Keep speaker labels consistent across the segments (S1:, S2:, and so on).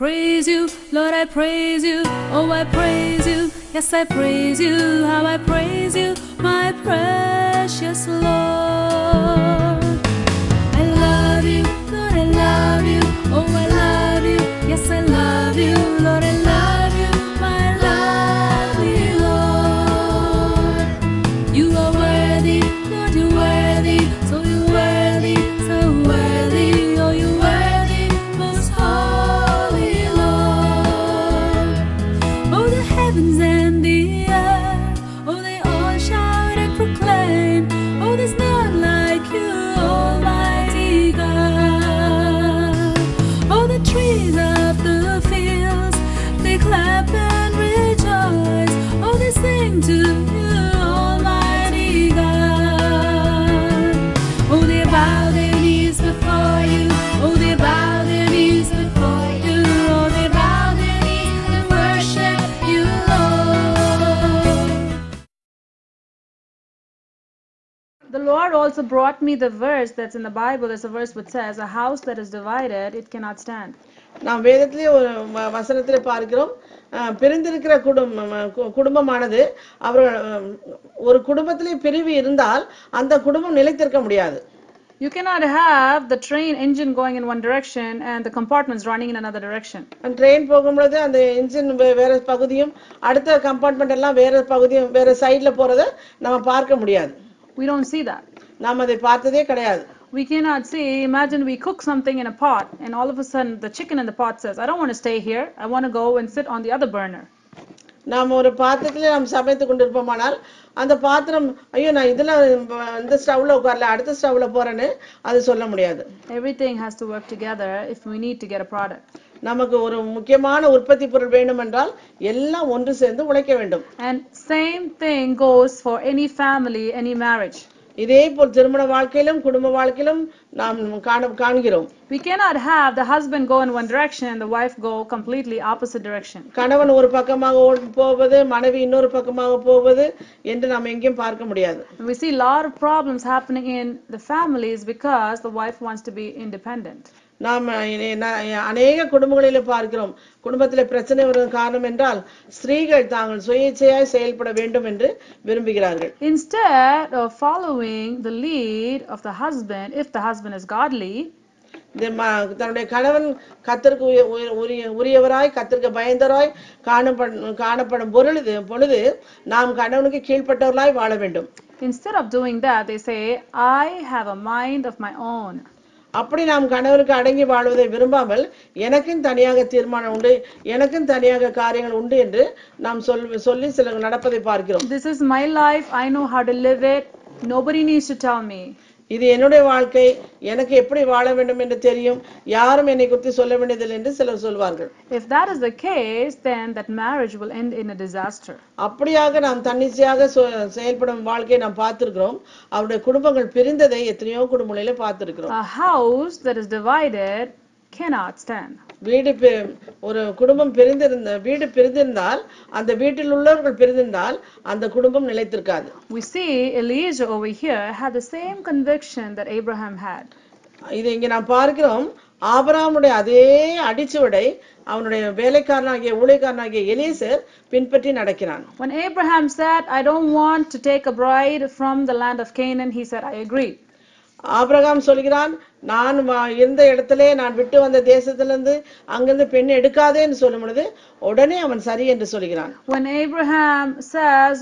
S1: praise you, Lord, I praise you. Oh, I praise you. Yes, I praise you. How I praise you, my precious Lord. I love you, Lord, I love you. Oh, I love you. Yes, I love you, Lord, I love you, my lovely Lord. You are worthy, Lord, you're worthy. So you're worthy, so worthy. Oh, you're worthy, most holy Lord. Oh, the heavens and the earth, oh, they all shout and proclaim. Oh, there's none like you, Almighty God. Oh, the trees of the fields, they clap and rejoice. Oh, they sing to you, Almighty God. Oh, they bow their knees before you. Oh, they bow their knees before you. Oh, they bow their knees and worship you, Lord. The Lord also brought me the verse that's in the Bible. There's a verse which says, a house that is divided, it cannot stand.
S2: நாம் வேதத்திலே ஒரு வசனத்திலே பார்க்கிறோம் பிரிந்திருக்கிற குடும்பமானது அவர்கள் ஒரு குடும்பத்திலே பிரிவு இருந்தால் அந்த குடும்பம் நிலைத்திருக்க முடியாது.
S1: You cannot have the train engine going in one direction and the compartments running in another direction.
S2: Train போகும்போது அந்த இன்ஜின் வேற பகுதியும் அடுத்த கம்பார்ட்மெண்ட் எல்லாம் வேற பகுதியும் வேற சைடுல போறத நம்ம பார்க்க முடியாது.
S1: We don't see that.
S2: நாம் அதை பார்த்ததே கிடையாது.
S1: We cannot see. Imagine we cook something in a pot and all of a sudden the chicken in the pot says, I don't want to stay here. I want to go and sit on the other burner.
S2: நாம் ஒரு பாத்திரத்திலே நாம் சமைத்து கொண்டிருப்போமானால் அந்த பாத்திரம் ஐயோ நான் இதுல இந்த ஸ்டவ்ல உட்கார்ல அடுத்த ஸ்டவ்ல போறேன்னு அது சொல்ல முடியாது.
S1: Everything has to work together if we need to get a product.
S2: நமக்கு ஒரு முக்கியமான உற்பத்தி பொருள் வேண்டும் என்றால் எல்லாம் ஒன்று சேர்ந்து உழைக்க வேண்டும்.
S1: And same thing goes for any family, any marriage.
S2: இதே போல் திருமண வாழ்க்கையிலும் குடும்ப வாழ்க்கையிலும் நாம் காண்கிறோம்.
S1: We cannot have the husband go in one direction and the wife go completely opposite direction.
S2: கணவன் ஒரு பக்கமாக போவது மனைவி இன்னொரு பக்கமாக போவது என்று நாம் எங்கேயும் பார்க்க முடியாது.
S1: We see a lot of problems happening in the families because the wife wants to be independent.
S2: நாம் அநேக குடும்பங்களிலே பார்க்கிறோம் குடும்பத்திலே பிரச்சனை வருவதற்கு காரணம் என்றால் ஸ்திரீகள் தாங்கள் சுயேச்சையாய் செயல்பட வேண்டும் என்று விரும்புகிறார்கள்.
S1: Instead of following the lead of the husband, if the husband is godly,
S2: தன்னுடைய கணவன் கர்த்தருக்கு உரியவராய் கர்த்தருக்கு பயந்தவராய் காணப்படும் பொழுது நாம் கணவனுக்கு கீழ்ப்பட்டவர்களாய் வாழ வேண்டும்.
S1: Instead of doing that, they say, I have a mind of my own.
S2: அப்படி நாம் கணவருக்கு அடங்கி வாழ்வதை விரும்பாமல் எனக்கும் தனியாக தீர்மானம் உண்டு எனக்கும் தனியாக காரியங்கள் உண்டு என்று நாம் சொல்லி சில நடப்பதை பார்க்கிறோம்.
S1: This is my life, I know how to live it, nobody needs to tell me.
S2: இது என்னுடைய வாழ்க்கை எனக்கு எப்படி வாழ வேண்டும் என்று தெரியும் யாரும் என்னை குறித்து சொல்ல வேண்டியதில்லை என்று சிலர் சொல்வார்கள்.
S1: If that is the case, then that marriage will end in a disaster.
S2: அப்படியாக நாம் தன்னிச்சையாக செயல்படும் வாழ்க்கையை நாம் பார்த்திருக்கிறோம். அவருடைய குடும்பங்கள் பிரிந்ததை எத்தனையோ குடும்பங்களிலே பார்த்திருக்கிறோம்.
S1: A house that is divided cannot stand.
S2: ஒரு குடும்பம் பிரிந்திருந்தால் அந்த வீட்டில் உள்ளவர்கள் பிரிந்திருந்தால் அந்த குடும்பம் நிலைத்திருக்காது.
S1: We see Elijah over here had the same conviction that Abraham had.
S2: இது இங்க நாம் பார்க்கிறோம் ஆபிரகாமுடைய அதே அடிச்சுவடை அவனுடைய வேலைக்காரனாகிய ஊழியக்காரனாகிய எலியேசர் பின்பற்றி நடக்கிறான்.
S1: When Abraham said, I don't want to take a bride from the land of Canaan, he said, I agree.
S2: Abraham சொல்கிறான் நான் இருந்த இடத்திலே நான் விட்டு வந்த தேசத்திலிருந்து அங்கிருந்து பெண் எடுக்காதேன்னு சொல்லும் பொழுது உடனே அவன் சரி என்று சொல்கிறான்.
S1: When Abraham says,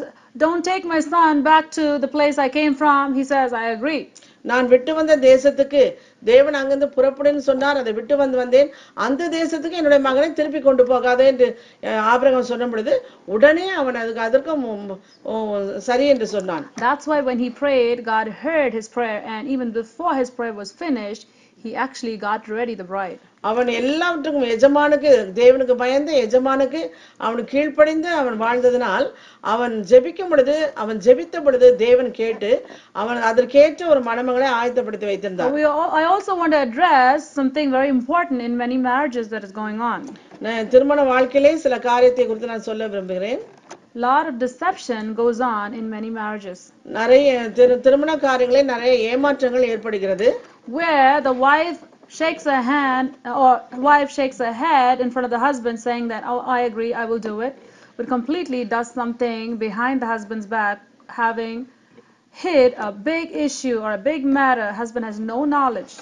S1: don't take my son back to the place I came from, he says, I agree.
S2: நான் விட்டு வந்த தேசத்துக்கு தேவன் அங்கிருந்து புறப்படுன்னு சொன்னார் அதை விட்டு வந்தேன் அந்த தேசத்துக்கு என்னுடைய மகனை திருப்பி கொண்டு போகாதே என்று ஆபிரகாம் சொன்ன பொழுது உடனே அவன் அதற்கும் சரி என்று சொன்னான்.
S1: That's why when he prayed, God heard his prayer, and even before his prayer was finished, he actually got ready the bride.
S2: அவன் எல்லாவற்றுக்கும் எஜமானுக்கு தேவனுக்கு பயந்து எஜமானுக்கு அவனுக்கு கீழ்ப்படிந்து அவன் வாழ்ந்ததனால் அவன் ஜெபிக்கும் பொழுது அவன் ஜெபித்த பொழுது தேவன் கேட்டு அவன் அதற்கேற்ற ஒரு மணமகளை ஆயத்தப்படுத்தி வைத்திருந்தான்.
S1: I also want to address something very important in many marriages that is going on.
S2: திருமண வாழ்க்கையிலே சில காரியத்தை குறித்து நான் சொல்ல விரும்புகிறேன்.
S1: Lot of deception goes on in many marriages.
S2: நிறைய திருமண காரியங்களே நிறைய ஏமாற்றங்கள் ஏற்படுகிறது.
S1: Where the wife shakes her hand, or wife shakes her head in front of the husband saying that, oh, I agree, I will do it, but completely does something behind the husband's back, having hid a big issue or a big matter, husband has no knowledge.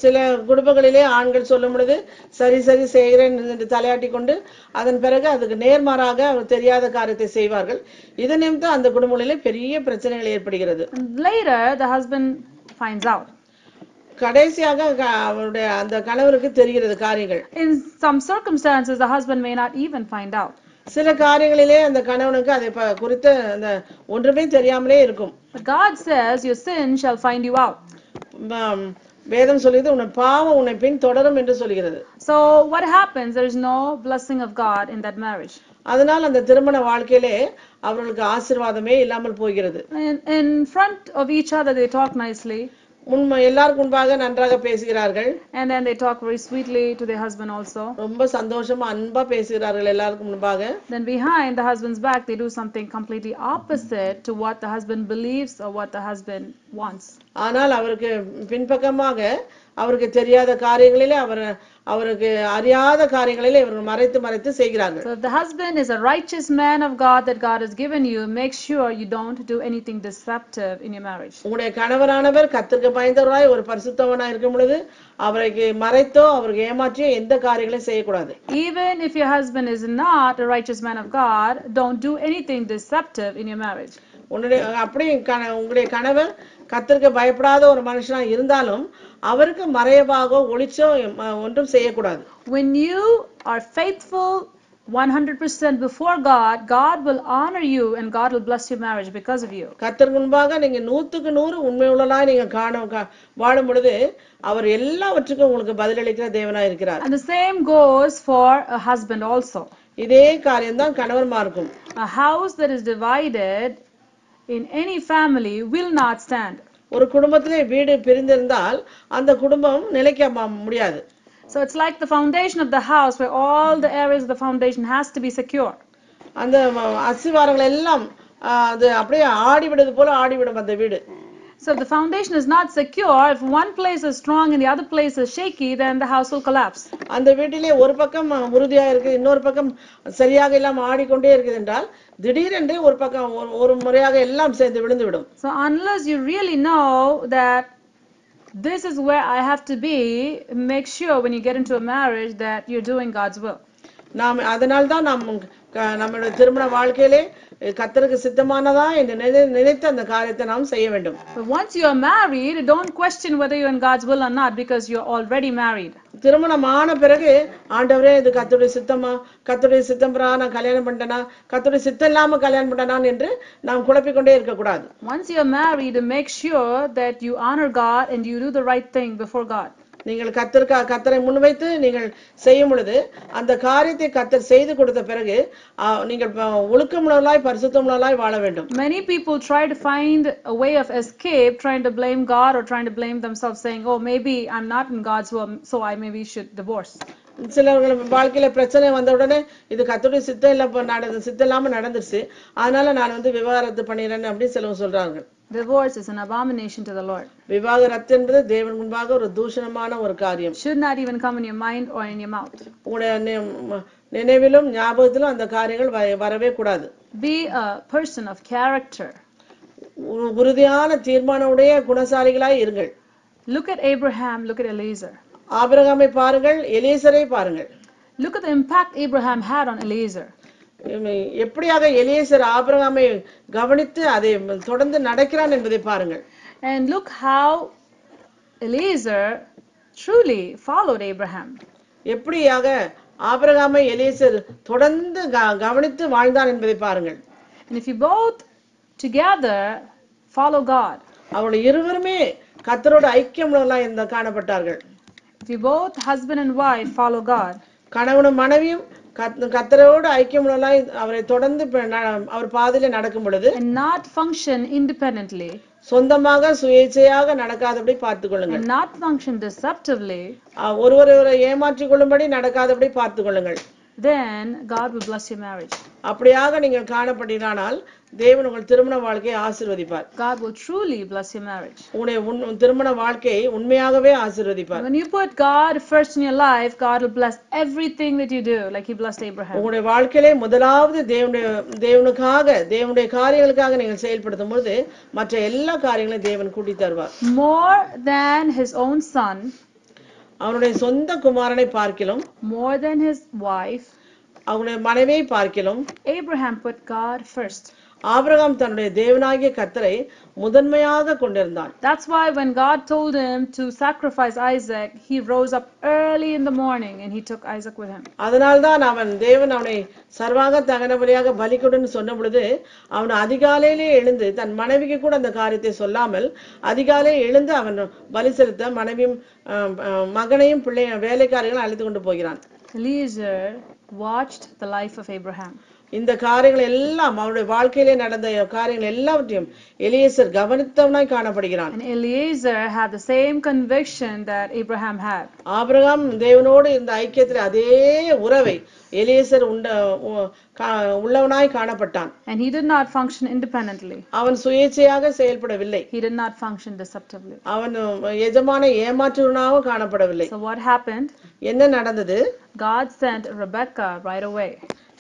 S2: சில குடும்பங்களிலே ஆண்கள் சொல்லும் பொழுது சரி சரி செய்கிறேன் என்று தலையாட்டி கொண்டு அதன் பிறகு அதுக்கு நேர்மாறாக அவர் தெரியாத காரியத்தை செய்வார்கள். இதன் நிமித்தம் அந்த குடும்பங்களிலே பெரிய பிரச்சனைகள் ஏற்படுகிறது.
S1: Later the husband finds out.
S2: கடைசியாக அவருடைய அந்த கணவருக்கு தெரிகிறது காரியங்கள்.
S1: In some circumstances the husband may not even find out.
S2: சில காரியங்களிலே அந்த கணவனுக்கு அதை குறித்து அந்த ஒன்றுமே தெரியாமலே இருக்கும்.
S1: But God says your sin shall find you out.
S2: வேதம் சொல்லுது உன் பாவம் உன்னை பின் தொடரும் என்று சொல்கிறது.
S1: So what happens? There is no blessing of God in that marriage.
S2: அதனால் அந்த திருமண வாழ்க்கையிலே அவர்களுக்கு ஆசீர்வாதமே இல்லாமல் போகிறது.
S1: In front of each other they talk nicely.
S2: எல்லாருக்கும் முன்பாக நன்றாக பேசுகிறார்கள்.
S1: And then they talk very sweetly to their husband also.
S2: ரொம்ப சந்தோஷமா அன்பா பேசுகிறார்கள் எல்லாருக்கும் முன்பாக.
S1: Then behind the husband's back they do something completely opposite to what the husband believes or what the husband wants.
S2: ஆனால் அவருக்கு பின்பக்கமாக அவருக்கு தெரியாத காரியங்களிலே அவருக்கு அறியாத காரியங்களிலே இவர்கள் மறைத்து செய்கிறார்கள்.
S1: So if the husband is a righteous man of God that God has given you, make sure you don't do anything deceptive in your marriage.
S2: உங்களுடைய கணவரானவர் கர்த்தருக்கு பயந்தவராய் ஒரு பரிசுத்தவனாய் இருக்கும் பொழுது அவரை மறைத்தோ அவருக்கு ஏமாற்றியோ எந்த காரியங்களையும் செய்யக்கூடாது.
S1: Even if your husband is not a righteous man of God, don't do anything deceptive in your marriage.
S2: உங்களுடைய கணவர் கர்த்தருக்கு பயப்படாத ஒரு மனுஷனா இருந்தாலும் அவருக்கு மறைவாக ஒளிச்சோ ஒன்றும் செய்யக்கூடாது.
S1: When you are faithful 100% before God, God will honor you and God will bless your marriage because of you.
S2: கர்த்தருக்கு முன்பாக நீங்க 100% உண்மையுள்ளவராய் நீங்க வாழும் பொழுது அவர் எல்லாவற்றுக்கும் உங்களுக்கு பதிலளிக்கிற தேவனாய் இருக்கிறார்.
S1: And the same goes for a husband also.
S2: இதே காரியம் தான் கணவன்மாருக்கும்.
S1: A house that is divided in any family will not stand.
S2: ஒரு குடும்பத்திலே வீடு பிரிந்திருந்தால் அந்த குடும்பம் நிலைக்க முடியாது.
S1: So it's like the foundation of the house where all the areas of the foundation has to be secure.
S2: அந்த அஸ்திவாரங்கள் எல்லாம் அது அப்படியே ஆடிவிடுது போல ஆடிவிடும் அந்த வீடு.
S1: So if the foundation is not secure, if one place is strong and the other place is shaky, then the house will collapse.
S2: அந்த வீட்டிலே ஒரு பக்கம் உறுதியா இருக்கு இன்னொரு பக்கம் சரியாக எல்லாம் ஆடிக்கொண்டே இருக்குது என்றால் திடீரென்று ஒரு பக்கம் ஒரு முறையாக எல்லாம் சேர்ந்து விழுந்து விடும்.
S1: So unless you really know that this is where I have to be, make sure when you get into a marriage that you're doing God's will.
S2: நாம் அதனால தான் நம்மளுடைய திருமண வாழ்க்கையிலே கர்த்தருக்கு சித்தமானதா என்று நினைத்து அந்த காரியத்தை நாம் செய்ய வேண்டும்.
S1: But once you are married, don't question whether you're in God's will or not because you're already married.
S2: திருமணமான பிறகு ஆண்டவரே இது கர்த்தருடைய சித்தமா கர்த்தருடைய சித்தம் பிரகாரம் நான் கல்யாணம் பண்ணிட்டேனா கர்த்தருடைய சித்தம் இல்லாம கல்யாணம் பண்ணிட்டேனா என்று நாம் குழப்பிக்கொண்டே இருக்க கூடாது.
S1: Once you are married, make sure that you honor God and you do the right thing before God.
S2: நீங்கள் கர்த்தரை முன்வைத்து நீங்கள் செய்யும் பொழுது அந்த காரியத்தை கர்த்தர் செய்து கொடுத்த பிறகு நீங்கள் ஒழுக்கமுள்ளவர்களாய் பரிசுத்தமுள்ளவர்களாய் வாழ வேண்டும்.
S1: Many people try to find a way of escape, trying to blame God or trying to blame themselves, saying, oh, maybe I'm not in God's will, so I maybe should divorce.
S2: சிலர்கள் வாழ்க்கையில பிரச்சனை வந்த உடனே இது கர்த்தருடைய சித்தம் இல்லாம நடந்துருச்சு அதனால நான் விவாகரத்து பண்ணிடுறேன்னு அப்படி சிலவங்க சொல்றாங்க.
S1: Divorce is an abomination to the Lord.
S2: விவாகரத்து என்பது தேவன் முன்பாக ஒரு தூஷணமான ஒரு காரியம்.
S1: Should not even come in your mind or in your mouth.
S2: உங்களுடைய நினைவிலும் ஞாபகத்திலும் அந்த காரியங்கள் வரவே கூடாது.
S1: Be a person of character.
S2: உறுதியான தீர்மானமுடைய குணசாலிகளாய் இருங்கள்.
S1: Look at Abraham, look at Eliezer.
S2: ஆபிரகாமை பாருங்கள் எலியேசரை பாருங்கள்.
S1: Look at the impact Abraham had on Eliezer.
S2: எப்படியாக எலியேசர் ஆபிரகாமை கவனித்து அதை தொடர்ந்து நடக்கிறான் என்பதை பாருங்கள்.
S1: And look how Eliezer truly followed Abraham.
S2: எப்படியாக ஆபிரகாமை எலியேசர் தொடர்ந்து கவனித்து வாழ்ந்தான் என்பதை பாருங்கள்.
S1: And if you both together follow God,
S2: அவர்கள் இருவருமே கர்த்தரோடு ஐக்கியமுள்ளவர்களாய் காணப்பட்டார்கள்.
S1: if you both husband and wife follow God,
S2: கணவனும் மனைவியும் கர்த்தரோடு ஐக்கியமுள்ளவர்களாய் அவரை தொடர்ந்து அவர் பாதையிலே நடக்கும் பொழுது
S1: and not function independently,
S2: சொந்தமாக சுயேச்சையாக நடக்காதபடி பார்த்துக் கொள்ளுங்கள்.
S1: and not function deceptively,
S2: ஒருவரை ஏமாற்றிக் கொள்ளும்படி நடக்காதபடி பார்த்துக் கொள்ளுங்கள்.
S1: then God will bless your marriage.
S2: அப்படியாக நீங்கள் காணப்பட்டீரானால் தேவன் உங்கள் திருமண வாழ்க்கையை ஆசீர்வதிப்பார்.
S1: God will truly bless your marriage.
S2: உங்களுடைய திருமண வாழ்க்கையை உண்மையாகவே ஆசீர்வதிப்பார்.
S1: When you put God first in your life, God will bless everything that you do, like He blessed Abraham.
S2: உங்களுடைய வாழ்க்கையிலே முதலாவது தேவனுக்காக தேவனுடைய காரியங்களுக்காக நீங்கள் செயல்படுத்தும் பொழுது மற்ற எல்லா காரியங்களையும் தேவன் கூட்டி தருவார்.
S1: More than His own son,
S2: அவனுடைய சொந்த குமாரனை பார்க்கிலும்,
S1: more than his wife,
S2: அவனுடைய மனைவியை பார்க்கிலும்,
S1: Abraham put God first.
S2: Abraham தன்னுடைய தேவனாகிய கர்த்தரை முதன்மையாக கொண்டிருந்தான்.
S1: That's why when God told him to sacrifice Isaac, he rose up early in the morning and he took Isaac with him.
S2: அதனால்தான் தேவன் அவனை சர்வாக தகனபலியாக பலிகொடுன்னு சொன்ன பொழுது அவன் அதிகாலையிலே எழுந்து தன் மனைவிக்கு கூட அந்த காரியத்தை சொல்லாமல் அதிகாலையில் எழுந்து அவன் பலி செலுத்த மனைவியும் மகனையும் வேலைக்காரர்களும் அழைத்து கொண்டு போகிறான்.
S1: Eliezer watched the life of Abraham.
S2: இந்த காரியங்கள் எல்லாம் அவருடைய வாழ்க்கையிலே நடந்த காரியங்கள் எல்லாவற்றையும் எலியேசர் கவனித்தவனாய் காணப்படுகிறான்.
S1: And Eliezer had the same conviction that Abraham had.
S2: Abraham தேவனோடு இருந்த ஐக்கியத்தில் அதே உறவை எலியேசர் உள்ளவனாய் காணப்பட்டான்.
S1: And he did not function independently.
S2: அவன் சுயேச்சையாக செயல்படவில்லை.
S1: He did not function deceptively.
S2: அவன் எஜமான ஏமாற்றுவனாக காணப்படவில்லை.
S1: So what happened?
S2: என்ன நடந்தது?
S1: God sent Rebecca right away.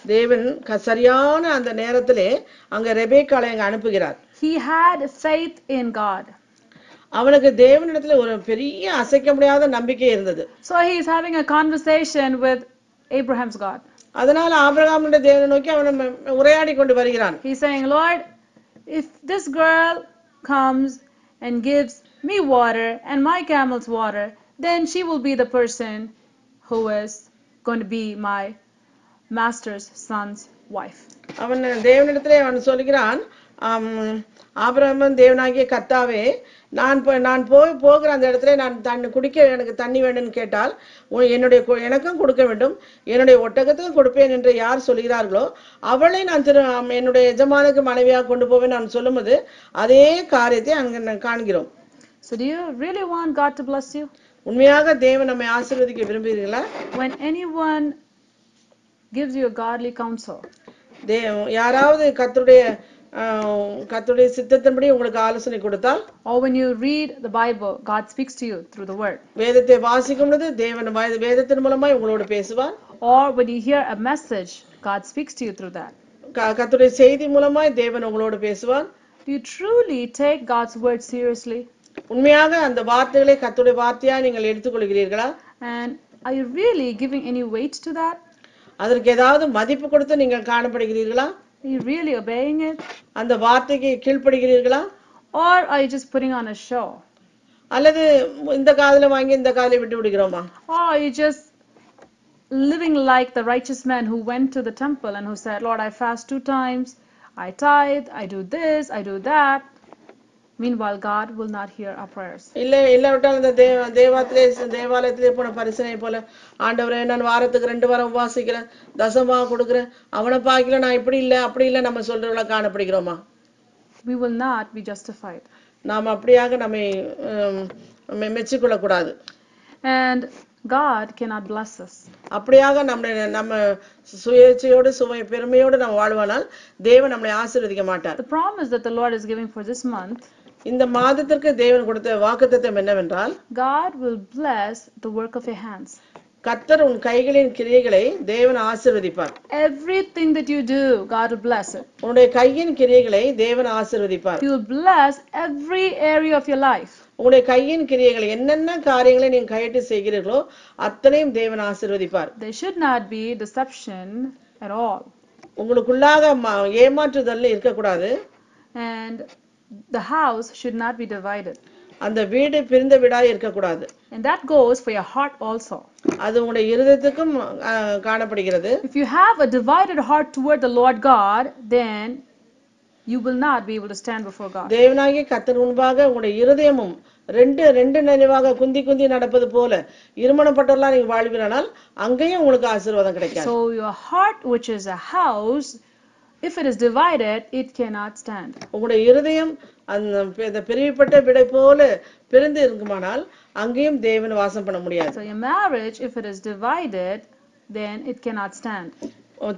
S2: தேவன் சரியான அந்த நேரத்திலே அங்க ரெபேக்காளை அங்க அனுப்புகிறார்.
S1: He had faith in God.
S2: அவனுக்கு தேவனிடத்துல ஒரு பெரிய அசைக்க முடியாத நம்பிக்கை இருந்தது.
S1: So he is having a conversation with Abraham's God.
S2: அதனால ஆபிரகாமுடைய தேவனை நோக்கி அவன் உரையாடி கொண்டு வருகிறான்.
S1: He is saying, Lord, if this girl comes and gives me water and my camel's water, then she will be the person who is going to be my master's son's wife.
S2: அவன் தேவனிடத்திலே அவன் சொல்கிறான், Abraham தேவனாகிய கர்த்தாவே, நான் போகிற அந்த இடத்துல நான் குடிக்க எனக்கு தண்ணி வேண்டும்னு கேட்டால் எனக்கும் கொடுக்க வேண்டும், என்னுடைய ஒட்டகத்துக்கும் கொடுப்பேன் என்று யார் சொல்கிறார்களோ அவளை நான் என்னுடைய எஜமானுக்கு மனைவியாக கொண்டு போவேன் நான் சொல்லும்போது அதே காரியத்தை அங்க காண்கிறோம்.
S1: So do you really want God to bless you?
S2: உண்மையாக தேவன் நம்மை ஆசீர்வதிக்க விரும்புகிறீர்களா?
S1: When anyone gives you a godly counsel,
S2: யாராவது கர்த்தருடைய சித்தத்தின்படி உங்களுக்கு ஆலோசனை கொடுத்தால்,
S1: or when you read the Bible, God speaks to you through the word,
S2: வேதத்தை வாசிக்கும் பொழுது தேவன் வேதத்தின் மூலமாய் உங்களோடு பேசுவார்,
S1: or when you hear a message, God speaks to you through that.
S2: கர்த்தருடைய செய்தி மூலமாய் தேவன் உங்களோடு பேசுவார்.
S1: Do you truly take God's word seriously?
S2: உண்மையாக அந்த வார்த்தைகளை கர்த்தருடைய வார்த்தையா நீங்கள் எடுத்துக்கொள்கிறீர்களா?
S1: And are you really giving any weight to that?
S2: அதற்கு ஏதாவது மதிப்பு கொடுத்து நீங்கள் காணப்படுகிறீர்களா?
S1: Are you really obeying it?
S2: அந்த வார்த்தைக்கு கீழ்ப்படுகிறீர்களா?
S1: Or are you just putting on a show?
S2: அல்லது இந்த காதுல வாங்கி இந்த காதுல விட்டு விடுகிறோமா?
S1: Or are you just living like the righteous man who went to the temple and who said, Lord, I fast 2 times, I tithe, I do this, I do that. Meanwhile, God will not hear our prayers.
S2: இல்லாவிட்டால் இந்த தேவாலயத்திலே போன பரிசனை போல, ஆண்டவரே நான் வாரத்துக்கு 2 வாரம் உபவாசிக்கிறேன், தசமா கொடுக்கிறேன், அவனை பார்க்கல நான் இப்படி இல்ல அப்படி இல்ல நம்ம சொல்றவங்கள காணப்படுகிறோமா?
S1: We will not be justified.
S2: நாம் அப்படியாக நம்மை மெச்சிக்கொள்ள கூடாது.
S1: And God cannot bless us.
S2: அப்படியாக நம்ம சுயேச்சையோடு பெருமையோடு நம்ம வாழ்வானால் தேவன் நம்மை ஆசீர்வதிக்க மாட்டார்.
S1: The promise that the Lord is giving for this month,
S2: இந்த மாதத்திற்கு தேவன் கொடுத்த வாக்குத்தத்தம் என்னவென்றால்,
S1: God will bless the work of your hands.
S2: கர்த்தர் உன் கைகளின் கிரியைகளை தேவன் ஆசீர்வதிப்பார்.
S1: Everything that you do, God will bless it.
S2: உன்னுடைய கையின் கிரியைகளை தேவன் ஆசீர்வதிப்பார்.
S1: He will bless every area of your life.
S2: உன்னுடைய கையின் கிரியைகளை என்னென்ன காரியங்களை நீங்க கையிட்டு செய்கிறீர்களோ அத்தனையும் தேவன் ஆசீர்வதிப்பார்.
S1: There should not be deception at all.
S2: உங்களுக்குள்ளாக ஏமாற்றுதல் இருக்க கூடாது.
S1: And the house should not be divided.
S2: அந்த வீடு பிரிந்த வீடாய் இருக்க கூடாது.
S1: And that goes for your heart also.
S2: அது உங்களுடைய இருதயத்துக்கும் காணப்படுகிறது.
S1: If you have a divided heart toward the Lord God, then you will not be able to stand before God.
S2: தேவனாகிய கர்த்தர் முன்பாக உங்களுடைய இருதயமும் ரெண்டு நினைவாக குந்தி நடப்பது போல இருமனப்பட்டவர்களா நீங்க வாழ்வீரானால் அங்கேயும் உங்களுக்கு ஆசீர்வாதம் கிடைக்காது.
S1: So your heart, which is a house, if it is divided, it cannot stand.
S2: உங்களுடைய இருதயம் அந்த பிரிவுபட்ட விடை போல பிரிந்து இருக்குமானால் அங்கேயும் தேவன் வாசம் பண்ண முடியாது.
S1: So your marriage, if it is divided, then it cannot stand.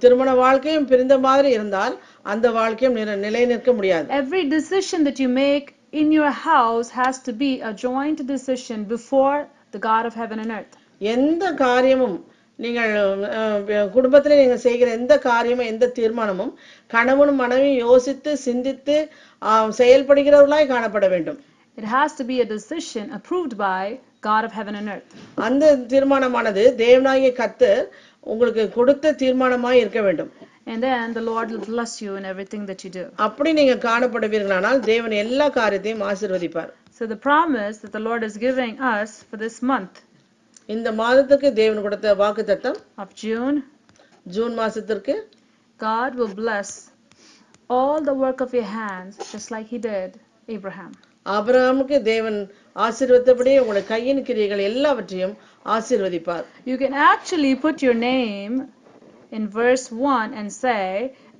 S2: திருமண வாழ்க்கையும் பிரிந்த மாதிரி இருந்தால் அந்த வாழ்க்கையும் நிலை நிற்க முடியாது.
S1: Every decision that you make in your house has to be a joint decision before the God of heaven and earth.
S2: எந்த காரியமும் நீங்கள் குடும்பத்திலே நீங்கள் செய்கிற எந்த காரியமும் எந்த தீர்மானமும் கணவனும் மனைவியும் யோசித்து சிந்தித்து செயல்படுகிறவர்களாய் காணப்பட வேண்டும்.
S1: It has to be a decision approved by God of heaven and earth.
S2: அந்த தீர்மானமானது தேவனாகிய கர்த்தர் உங்களுக்கு கொடுத்த தீர்மானமாய் இருக்க வேண்டும்.
S1: And then the Lord will bless you in everything that you do.
S2: அப்படி நீங்க காணப்படுவீர்களானால் தேவன் எல்லா காரியத்தையும் ஆசீர்வதிப்பார்.
S1: So the promise that the Lord is giving us for this month,
S2: இந்த மாதத்துக்கு தேவன் கொடுத்த வாக்குத்தத்தம்
S1: of June,
S2: ஜூன் மாசத்திற்கு,
S1: God will bless all the work of your hands just like he did Abraham.
S2: ஆபிரகாமுக்கு தேவன் ஆசீர்வதித்தபடியே உங்களுடைய கையின் கிரியைகள் எல்லாவற்றையும் ஆசீர்வதிப்பார்.
S1: You can actually put your name in verse 1 and say,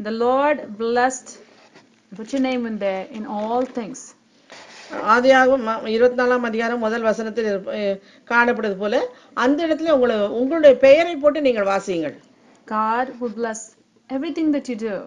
S1: the Lord blessed, put your name in there, in all things.
S2: ஆதியாகமம் 24ஆம் அதிகாரம் முதல் வசனத்தில் காணப்படுவது போல அந்த இடத்துல உங்களுடைய பெயரை போட்டு நீங்கள் வாசியுங்கள்.
S1: God will bless everything that you do.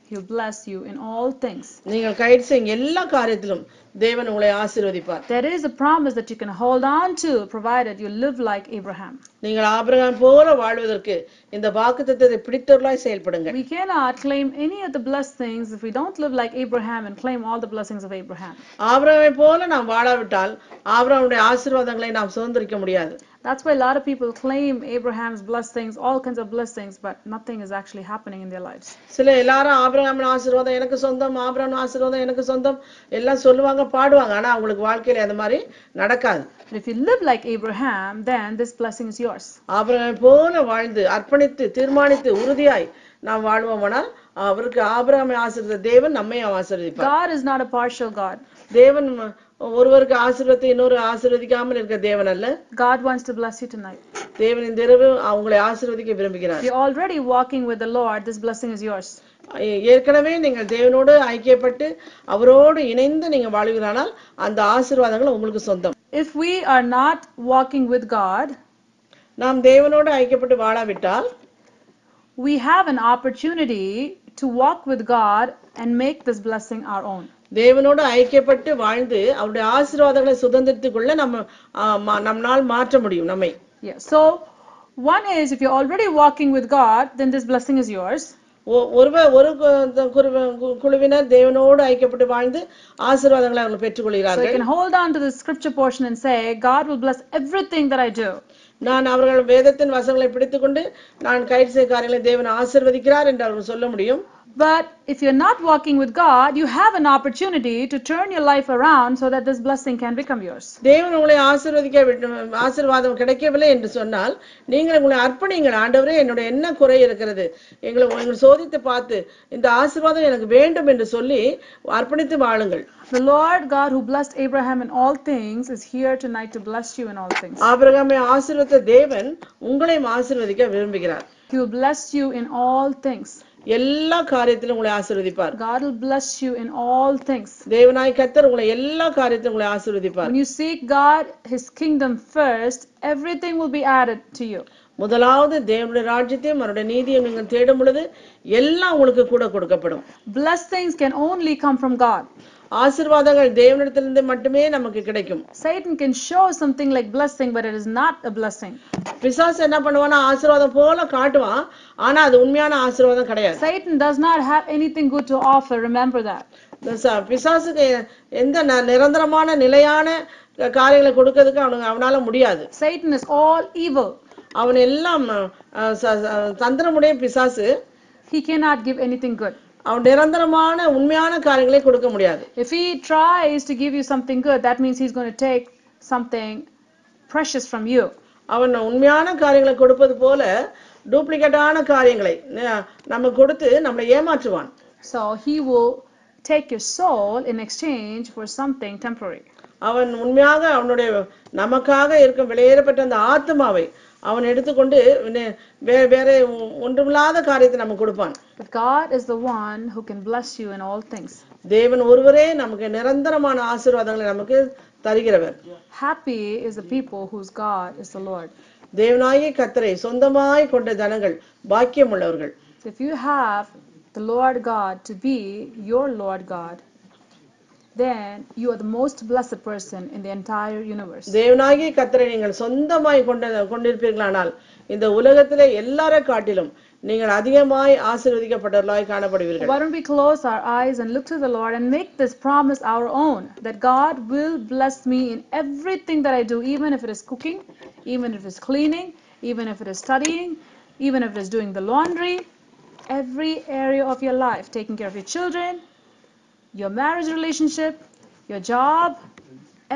S1: He will bless you in all things.
S2: நீங்கள் கைது செய்யும் எல்லா காரியத்திலும் தேவன் உங்களை ஆசீர்வதிப்பார்.
S1: There is a promise that you can hold on to provided you live like Abraham.
S2: நீங்கள் ஆபிரகாம் போல வாழ்வதற்கு இந்த வாக்குத்தத்தத்தை பிடித்தவர்களாய் செயல்படுங்கள்.
S1: We cannot claim any of the blessed things if we don't live like Abraham and claim all the blessings of Abraham.
S2: ஆபிரகாமை போல நாம் வாழாவிட்டால் ஆபிரகாமுடைய ஆசீர்வாதங்களை நாம் சுதந்திரிக்க முடியாது.
S1: That's why a lot of people claim Abraham's blessings, all kinds of blessings, but nothing is actually happening in their lives.
S2: சில எல்லாரும் ஆபிரகாமின் ஆசீர்வாதம் எனக்கு சொந்தம், ஆபிரகாமின் ஆசீர்வாதம் எனக்கு சொந்தம் எல்லாம் சொல்லுவாங்க பாடுவாங்க, ஆனா அவங்களுக்கு வாழ்க்கையில அந்த மாதிரி நடக்காது.
S1: But if you live like Abraham, then this blessing is yours.
S2: ஆபிரகாமை போல வாழ்ந்து அர்ப்பணித்து தீர்மானித்து உறுதியாய் நாம் வாழ்வோமானால் அவருக்கு ஆபிரகாமை ஆசீர்வதித்த தேவன் நம்மை ஆசீர்வதிப்பார்.
S1: God is not a partial God.
S2: தேவன் ஒருவருக்கு ஆசீர்வாதத்தை இன்னொரு ஆசீர்வதிக்காமல் இருக்க தேவன் அல்ல.
S1: God wants to bless you tonight.
S2: தேவன் இந்த இரவு உங்களை ஆசீர்வதிக்க விரும்புகிறார்.
S1: You're already walking with the Lord. This blessing is yours.
S2: ஏற்கனவே நீங்கள் தேவனோடு ஐக்கியப்பட்டு அவரோடு இணைந்து நீங்க வாழ்வீர்களானால் அந்த ஆசீர்வாதங்கள் உங்களுக்கு சொந்தம்.
S1: If we are not walking with God,
S2: நாம் தேவனோடு ஐக்கியப்பட்டு வாழாவிட்டால்
S1: we have an opportunity to walk with God and make this blessing our own.
S2: தேவனோடு ஐக்கியப்பட்டு வாழ்ந்து அவருடைய ஆசீர்வாதங்களை சுதந்திரித்துக் கொள்ள நம்மால் மாற்ற முடியும் நம்மை.
S1: Yeah. So one is, if you're already walking with God, then this blessing is yours.
S2: ஒரு குழுவினர் தேவனோடு ஐக்கியப்பட்டு வாழ்ந்து ஆசீர்வாதங்களை அவர்கள் பெற்றுக்கொள்கிறார்கள்.
S1: So you can hold on to the scripture portion and say, God will bless everything that I do.
S2: நான் அவர்கள் வேதத்தின் வசனங்களை பிடித்துக்கொண்டு நான் கைது செய்ய காரியங்களை தேவன் ஆசீர்வதிக்கிறார் என்று அவர்கள் சொல்ல முடியும்.
S1: But if you're not walking with God, you have an opportunity to turn your life around so that this blessing can become yours.
S2: தேவன் உங்களை ஆசீர்வாதம் கிடைக்கவில்லை என்று சொன்னால் நீங்கள் உங்களை அர்ப்பணிங்கள். ஆண்டவரே, என்னோட என்ன குறை இருக்கிறது, எங்களை சோதித்து பார்த்து இந்த ஆசீர்வாதம் எனக்கு வேண்டும் என்று சொல்லி அர்ப்பணித்து வாழுங்கள்.
S1: The Lord God who blessed Abraham in all things is here tonight to bless you in all things.
S2: ஆபிரகாமை ஆசீர்வதித்த தேவன் உங்களையும் ஆசீர்வதிக்க விரும்புகிறார்.
S1: He will bless you in all things.
S2: எல்லா காரியத்திலும் உங்களை ஆசீர்வதிப்பார்.
S1: God will bless you in all things.
S2: தேவனாய் கர்த்தர் உங்களை எல்லா காரியத்திலும் உங்களை ஆசீர்வதிப்பார்.
S1: When you seek God, his kingdom first, everything will be added to you.
S2: முதலாவது தேவனுடைய ராஜ்யத்தையும் அவருடைய நீதியையும் நீங்கள் தேடும் பொழுது எல்லாம் உங்களுக்கு கூட கொடுக்கப்படும்.
S1: Blessings can only come from God.
S2: ஆசீர்வாதங்கள் தேவனிடத்திலிருந்து மட்டுமே நமக்கு கிடைக்கும்.
S1: Satan can show something like blessing, but it is not a blessing.
S2: பிசாசு என்ன பண்ணுவானா, ஆசீர்வாதம் போல காட்டுவான், ஆனா அது உண்மையான ஆசீர்வாதம் கிடையாது.
S1: Satan does not have anything good to offer, remember that.
S2: பிசாசுக்கு எந்த நிரந்தரமான நிலையான காரியங்களை கொடுக்கிறதுக்கு அவனால முடியாது.
S1: Satan is all evil.
S2: அவன் எல்லாம் தந்திரமுடைய பிசாசு.
S1: He cannot give anything good.
S2: அவன் நிரந்தரமான உண்மையான காரியங்களை கொடுக்க முடியாது.
S1: If he tries to give you something good, that means he's going to take something precious from you.
S2: அவன் உண்மையான காரியங்களை கொடுப்பது போல டூப்ளிகேட்டான காரியங்களை நம்ம கொடுத்து நம்மளை ஏமாற்றுவான்.
S1: So he will take your soul in exchange for something temporary.
S2: அவன் உண்மையாக அவனுடைய நமக்காக இருக்கும் விலையேறப்பட்ட அந்த ஆத்மாவை அவன் எடுத்துக்கொண்டு வேற ஒன்றுமில்லாத காரியத்தை நமக்கு கொடுப்பான்.
S1: But God is the one who can bless you in all things.
S2: தேவன் ஒருவரே நமக்கு நிரந்தரமான ஆசீர்வாதங்களை நமக்கு தருகிறவர்.
S1: Happy is the people whose God is the Lord.
S2: தேவனாகிய கர்த்தரை சொந்தமாய் கொண்ட ஜனங்கள் பாக்கியம் உள்ளவர்கள்.
S1: If you have the Lord God to be your Lord God, then you are the most blessed person in the entire universe.
S2: தேவனாகிய கர்த்தரை நீங்கள் சொந்தமாய் கொண்டிருப்பீர்களானால் இந்த உலகத்திலே எல்லாரை காட்டிலும் நீங்கள் அதிகமாய் ஆசீர்வதிக்கப்பட்டவர்களாய் காணப்படுவீர்கள்.
S1: Why don't we close our eyes and look to the Lord and make this promise our own, that God will bless me in everything that I do, even if it is cooking, even if it is cleaning, even if it is studying, even if it is doing the laundry, every area of your life, taking care of your children, your marriage relationship, your job,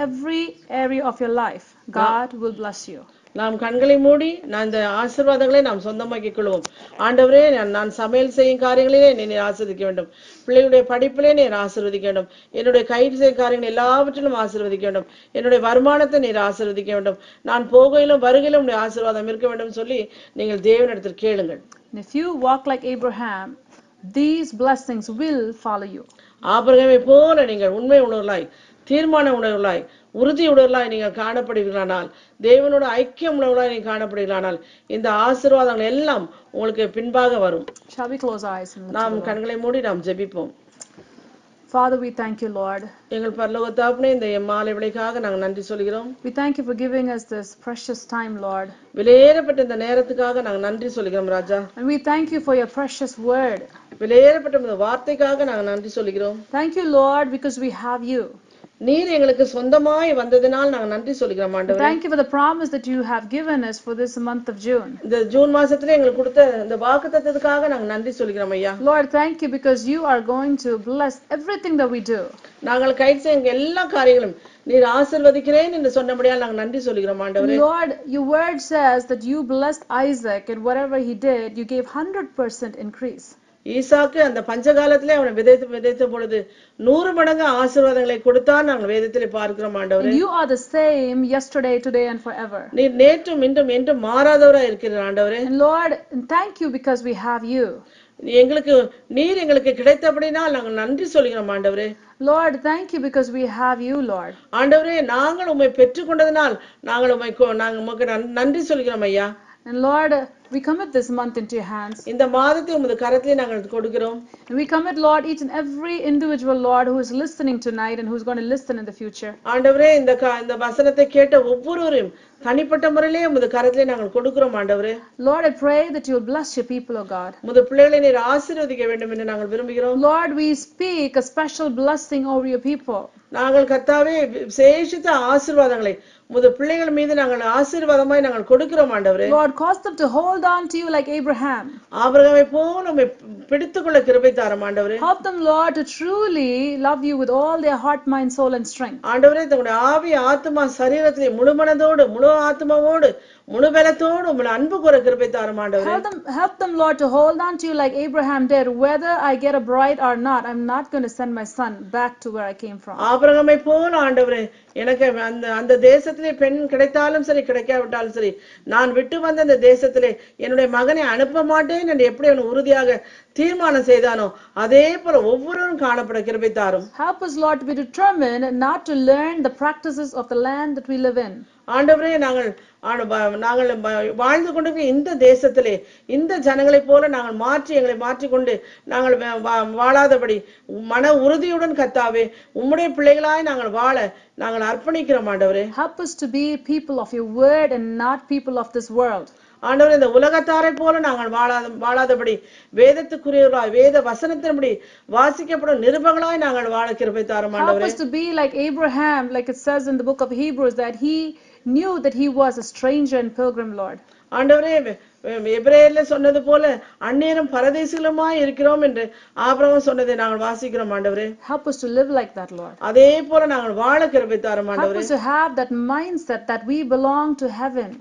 S1: every area of your life, God will bless you.
S2: நாம் கண்களை மூடி நான் இந்த ஆசீர்வாதங்களை நாம் சொந்தமாக்கிக் கொள்வோம். ஆண்டவரே, நான் சமையல் செய்யும் காரியங்களிலே நீர் ஆசீர்வதிக்க வேண்டும். பிள்ளைகளுடைய படிப்பிலே நீர் ஆசீர்வதிக்க வேண்டும். என்னுடைய கையில் செய்யும் காரியங்கள் எல்லாவற்றிலும் ஆசீர்வதிக்க வேண்டும். என்னுடைய வருமானத்தை நீர் ஆசீர்வதிக்க வேண்டும். நான் போகையிலும் வருகையிலும் நீர் ஆசீர்வாதம் இருக்க வேண்டும் சொல்லி நீங்கள் தேவனிடத்தில் கேளுங்கள்.
S1: If you walk like Abraham, these blessings will follow you.
S2: ஆபிரகாமை போல நீங்கள் உண்மை உணர்வுகளாய், தீர்மான உணர்வுகளாய், உறுதி உணர்வுகளாய் நீங்கள் காணப்படுவீர்களானால், தேவனோட ஐக்கியம் உணர்வுகளாய் நீங்கள் காணப்படுவீர்களானால், இந்த ஆசீர்வாதங்கள் எல்லாம் உங்களுக்கு பின்பாக வரும்.
S1: Shall we close our eyes and look
S2: நாம்
S1: to the Lord?
S2: கண்களை மூடி நாம் ஜெபிப்போம்.
S1: Father, we thank you, Lord.
S2: எங்கள் பரலோக தகப்பனே, இந்த மாலை வேளைக்காக நாங்கள் நன்றி சொல்கிறோம்.
S1: We thank you for giving us this precious time, Lord.
S2: விலையேறப்பட்ட இந்த நேரத்துக்காக நாங்கள் நன்றி சொல்கிறோம் ராஜா.
S1: And we thank you for your precious word.
S2: விலையேறப்பட்ட இந்த வார்த்தைக்காக நாங்கள் நன்றி சொல்கிறோம்.
S1: Thank you, Lord, because we have you.
S2: நீர் எங்களுக்கு சொந்தமாய் வந்ததினால் நாங்கள் நன்றி சொல்கிறோம் ஆண்டவரே.
S1: Thank you for the promise that you have given us for this month of June.
S2: இந்த ஜூன் மாசத்துல எங்களுக்கு கொடுத்த இந்த வாக்குத்தத்தத்துக்காக நாங்கள் நன்றி சொல்கிறோம் ஐயா.
S1: Lord, thank you because you are going to bless everything that we do.
S2: நாங்கள் கை செய்யும் எல்லா காரியங்களும் நீர் ஆசீர்வதிக்கிறேன் என்று சொன்னபடியால் நாங்கள் நன்றி சொல்கிறோம் ஆண்டவரே.
S1: Lord, your word says that you blessed Isaac, and whatever he did, you gave 100% increase.
S2: ஈசாக்கு அந்த பஞ்சகாலத்திலே அவனை விதைத்த பொழுது 100 மடங்கு ஆசீர்வாதங்களை கொடுத்தான் நாங்கள் வேதத்திலே பார்க்கிறோம் ஆண்டவரே.
S1: You are the same yesterday, today and forever.
S2: நீர் நேற்றும் இன்றும் என்றும் மாறாதவராய் இருக்கிறீர் ஆண்டவரே.
S1: And Lord, thank you because we have you.
S2: நீர் எங்களுக்கு கிடைத்தபடினால் நாங்கள் நன்றி சொல்கிறோம் ஆண்டவரே.
S1: Lord, thank you because we have you, Lord.
S2: ஆண்டவரே, நாங்கள் உம்மை பெற்றுக்கொண்டதனால் நாங்கள் உமக்கு நன்றி சொல்கிறோம் ஐயா.
S1: And Lord, we commit this month into your hands.
S2: இந்த மாதத்தை உமது கரத்திலே நாங்கள் கொடுக்கிறோம்.
S1: And we commit, Lord, each and every individual, Lord, who is listening tonight and who is going to listen in the future.
S2: ஆண்டவரே, இந்த வசனத்தை கேட்ட ஒவ்வொருவரையும் தனிப்பட்ட முறையிலே உமது கரத்திலே நாங்கள் கொடுக்கிறோம் ஆண்டவரே.
S1: Lord, I pray that you will bless your people, O God.
S2: உமது பிள்ளைகளை நீர் ஆசீர்வதிக்க வேண்டும் என்று நாங்கள் விரும்புகிறோம்.
S1: Lord, we speak a special blessing over your people.
S2: நாங்கள் கர்த்தாவே விசேஷித்த ஆசீர்வாதங்களை உமது பிள்ளைகள் மீது நாங்கள் ஆசீர்வாதமாய் நாங்கள் கொடுக்கிறோம் ஆண்டவரே.
S1: Lord, cause them to hold on to you like Abraham.
S2: ஆபிரகாமை போல உம்மை பிடித்துக்கொள்ள கிருபை தாரும் ஆண்டவரே.
S1: Help them, Lord, to truly love you with all their heart, mind, soul and strength.
S2: ஆண்டவரே, தங்களுடைய ஆவி ஆத்துமா சரீரத்திலே முழு மனதோடு முழு ஆத்துமாவோடு முழு பலத்தோடு உம்மை அன்பு கூற கிருபை தாரும் ஆண்டவரே.
S1: Help them, Lord, to hold on to you like Abraham did. Whether I get a bride or not, I'm not going to send my son back to where I came from.
S2: ஆபிரகாமை போல ஆண்டவரே, எனக்கு அந்த தேசத்திலே பெண் கிடைத்தாலும் சரி கிடைக்காவிட்டாலும் சரி, நான் விட்டு வந்த அந்த தேசத்திலே என்னுடைய மகனை அனுப்ப மாட்டேன் என்று எப்படி அவன் உறுதியாக தீர்மானம் செய்தானோ அதே போல ஒவ்வொருவரும் காணப்பட கிருபை தாரும்.
S1: Help us, Lord, to be determined not to learn the practices of the land that we live in.
S2: ஆண்டவரே, நாங்கள் வாழ்ந்து கொண்டிருக்கிற இந்த தேசத்திலே இந்த ஜனங்களை போல நாங்கள் எங்களை மாற்றிக்கொண்டு நாங்கள் வாழாதபடி மன உறுதியுடன் கர்த்தாவே உம்முடைய பிள்ளைகளாய் நாங்கள் வாழ நாங்கள் அர்ப்பணிக்கிறோம் ஆண்டவரே.
S1: Help us to be people of your word and not people of this world.
S2: ஆண்டவரே, இந்த உலகத்தாரை போல நாங்கள் வாழாதபடி வேதத்துக்குரியவர்களாய் வேத வசனத்தின்படி வாசிக்கப்படும் நிருபங்களாய் நாங்கள் வாழ கிருபை தாரும் ஆண்டவரே.
S1: Help us to be like Abraham, like it says in the book of Hebrews, that he knew that he was a stranger and pilgrim, Lord.
S2: ஆண்டவரே, எபிரேயர்ல சொன்னது போல அந்நியரும் பரதேசிகளுமாய் இருக்கிறோம் என்று ஆபிரகாம் சொன்னதை நாங்கள் வாசிக்கிறோம் ஆண்டவரே.
S1: Help us to live like that, Lord.
S2: அதே போல நாங்கள் வாழ கிருபை தாரும் ஆண்டவரே.
S1: Help us to have that mindset that we belong to heaven.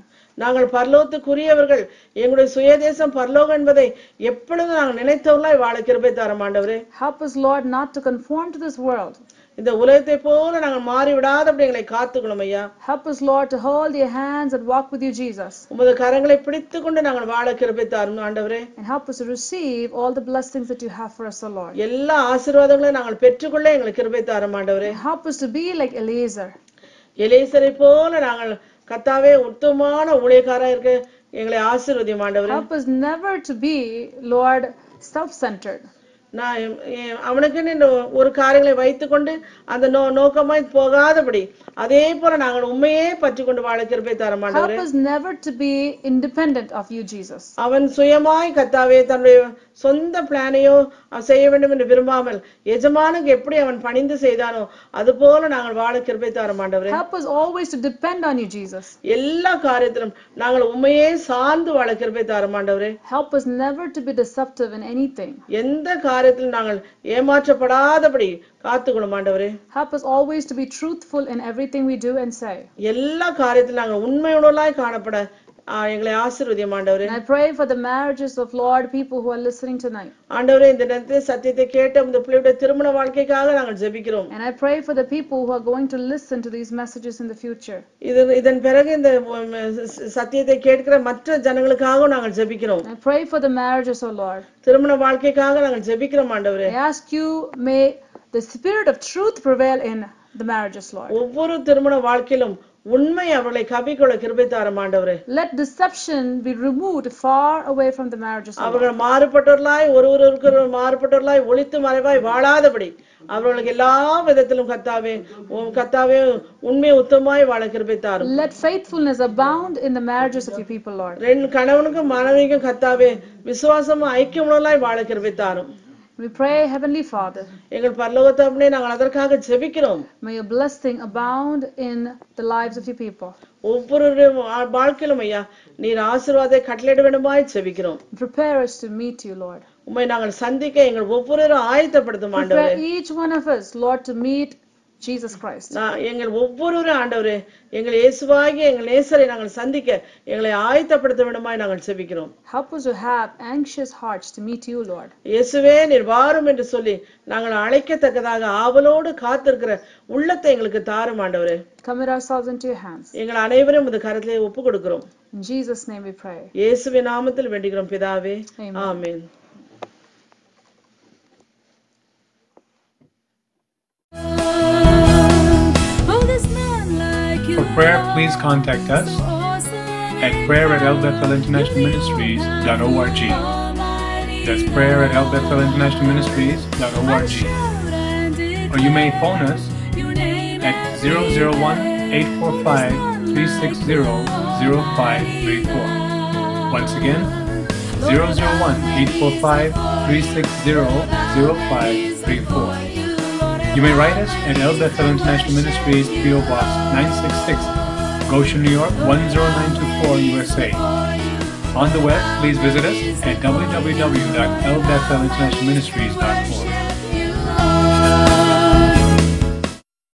S2: நாங்கள் பரலோகத்துக்குரியவர்கள், எங்களுடைய சுயதேசம் பரலோகம் என்பதை எப்பொழுதும் நாங்கள் நினைத்தவர்களாய் வாழ கிருபை தாரும் ஆண்டவரே.
S1: Help us, Lord, not to conform to this world.
S2: இந்த உலகத்தை போல நாங்கள் மாறி விடாதபடி எங்களை காத்துக்கணும் ஐயா.
S1: Help us, Lord, to hold your hands and walk with you, Jesus.
S2: உமது கரங்களை பிடித்துக்கொண்டு நாங்கள் வாழ கிருபை தாரும் ஆண்டவரே.
S1: And help us to receive all the blessings that you have for us, O Lord.
S2: எல்லா ஆசீர்வாதங்களையும் நாங்கள் பெற்றுக்கொள்ள எங்களுக்கு கிருபை தாரும் ஆண்டவரே.
S1: Help us to be like Eliezer.
S2: எலிசரை போல நாங்கள் கர்த்தாவே உத்தமமான ஊழியக்காரா இருக்க எங்களை ஆசீர்வதியும் ஆண்டவரே.
S1: Help us never to be, Lord, self-centered.
S2: நான் அவனுக்குன்னு ஒரு காரியங்களை வைத்துக்கொண்டு அந்த நோக்கமாய் போகாதபடி அதே போல நாங்கள் உண்மையே பற்றி கொண்டு வாழ கிருபை தாரும் ஆண்டவரே.
S1: Help us never to be independent of you, Jesus.
S2: அவன் சுயமாய் கர்த்தாவே தன்னுடைய சொந்த பிளானையோ செய்ய வேண்டும் என்று விரும்பாமல் எஜமானுக்கு எப்படி அவன் பணிந்து செய்தானோ அது போல நாங்கள் வாழ கிருபை தாரும் ஆண்டவரே.
S1: Help us always to depend on you, Jesus.
S2: எல்லா காரியத்திலும் நாங்கள் உண்மையே சார்ந்து வாழ கிருபை தாரும் ஆண்டவரே.
S1: Help us never to be deceptive in anything.
S2: எந்த காரியத்தில் நாங்கள் ஏமாற்றப்படாதபடி காத்துக்கொள்ளும் ஆண்டவரே.
S1: Help us always to be truthful in everything we do and say.
S2: எல்லா காரியத்திலும் நாங்கள் உண்மையுள்ளவர்களாய் காணப்பட எங்களை ஆசீர்வதியும் ஆண்டவரே.
S1: And I pray for the marriages of Lord people who are listening tonight.
S2: ஆண்டவரே இந்த நேரத்தில் சத்தியத்தை கேட்ட இந்த பிள்ளையுடைய திருமண வாழ்க்கைக்காக நாங்கள் ஜெபிக்கிறோம்.
S1: And I pray for the people who are going to listen to these messages in the future.
S2: இதன் பிறகு இந்த சத்தியத்தை கேட்கிற மற்ற ஜனங்களுக்காக நாங்கள் ஜெபிக்கிறோம்.
S1: I pray for the marriages, O Lord.
S2: திருமண வாழ்க்கைக்காக நாங்கள் ஜெபிக்கிறோம் ஆண்டவரே.
S1: I ask you, may the spirit of truth prevail in the marriages, Lord.
S2: ஒவ்வொரு திருமண வாழ்க்கையிலும் உண்மை அவர்களை கவிக்கொள்ள கிருபை தாரும் ஆண்டவரே.
S1: Let deception be removed far away from the marriages, Lord.
S2: அவர்கள் மாறுபட்டவர்களாய் ஒருவருக்கு மாறுபட்டவர்களாய் ஒளித்து மறைவாய் வாழாதபடி அவர்களுக்கு எல்லா விதத்திலும் கர்த்தாவே உண்மை உத்தமமாய் வாழ கிருபை தாரும்.
S1: Let faithfulness abound in the marriages of your people, Lord.
S2: ரெண்டு கணவனுக்கும் மனைவிக்கும் கர்த்தாவே விசுவாசமும் ஐக்கியமுள்ளவர்களாய் வாழ கிருபை தாரும்.
S1: We pray, Heavenly Father,
S2: எங்கள் பரலோக தகப்பனே நாங்கள் அதற்காக ஜெபிக்கிறோம்.
S1: may your blessing abound in the lives of your people.
S2: ஒவ்வொரு வாழ்க்கையிலும் ஐயா நீர் ஆசீர்வாதத்தை கட்டளையிட வேண்டுமாய் ஜெபிக்கிறோம்.
S1: Prepare us to meet you, Lord.
S2: உம்மை நாங்கள் சந்திக்க எங்கள் ஒவ்வொருவரும் ஆயத்தப்படுத்தும் ஆண்டவரே.
S1: Prepare each one of us, Lord, to meet Jesus Christ.
S2: எங்கள் ஒவ்வொருவரும் ஆண்டவரே எங்கள் இயேசுவாகிய எங்கள் நேசரை நாங்கள் சந்திக்க எங்களை ஆயத்தப்படுத்த வேண்டுமாய் நாங்கள் ஜெபிக்கிறோம்.
S1: Help us to have anxious hearts to meet you, Lord.
S2: இயேசுவே நீர் வாரும் என்று சொல்லி நாங்கள் அழைக்கத்தக்கதாக ஆவலோடு காத்திருக்கிற உள்ளத்தை எங்களுக்கு தாரும் ஆண்டவரே.
S1: Commit ourselves into your hands.
S2: எங்கள் அனைவரும் இந்த கரத்திலே ஒப்புக் கொடுக்கிறோம்.
S1: In Jesus' name we pray.
S2: இயேசுவின் நாமத்தில் வேண்டுகிறோம் பிதாவே. ஆமென்.
S3: For prayer, please contact us at prayer@elbethelinternationalministries.org. That's prayer@elbethelinternationalministries.org. Or you may phone us at 001-845-360-0534. Once again, 001-845-360-0534. You may write us at El Bethel International Ministries, P.O. Box 966, Goshen, New York 10924, USA. On the web, please visit us at www.elbethelinternationalministries.org.